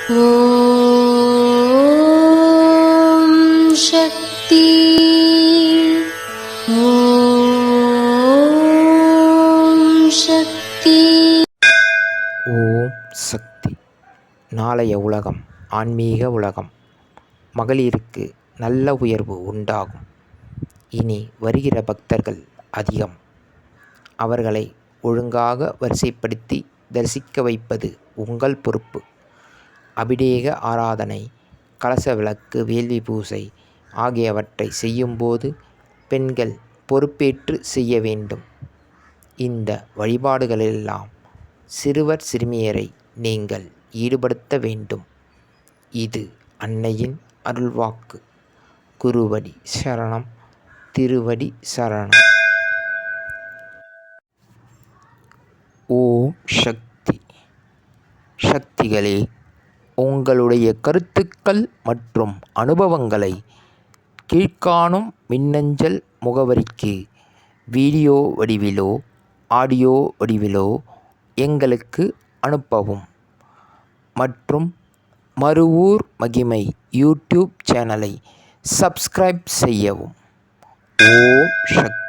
ஓம் சக்தி. ஓம் சக்தி. ஓம் சக்தி. நாளைய உலகம் ஆன்மீக உலகம். மகளிருக்கு நல்ல உயர்வு உண்டாகும். இனி வருகிற பக்தர்கள் அதிகம். அவர்களை ஒழுங்காக வரிசைப்படுத்தி தரிசிக்க வைப்பது உங்கள் பொறுப்பு. அபிடேக ஆராதனை, கலச விளக்கு, வேள்வி பூசை ஆகியவற்றை செய்யும்போது பெண்கள் பொறுப்பேற்று செய்ய வேண்டும். இந்த வழிபாடுகளெல்லாம் சிறுவர் சிறுமியரை நீங்கள் ஈடுபடுத்த வேண்டும். இது அன்னையின் அருள்வாக்கு. குருவடி சரணம், திருவடி சரணம். ஓம் சக்தி. சக்திகளே, உங்களுடைய கருத்துக்கள் மற்றும் அனுபவங்களை கீழ்காணும் மின்னஞ்சல் முகவரிக்கு வீடியோ வடிவிலோ ஆடியோ வடிவிலோ எங்களுக்கு அனுப்பவும். மற்றும் மறுவூர் மகிமை யூடியூப் சேனலை சப்ஸ்கிரைப் செய்யவும். ஓம் சக்தி.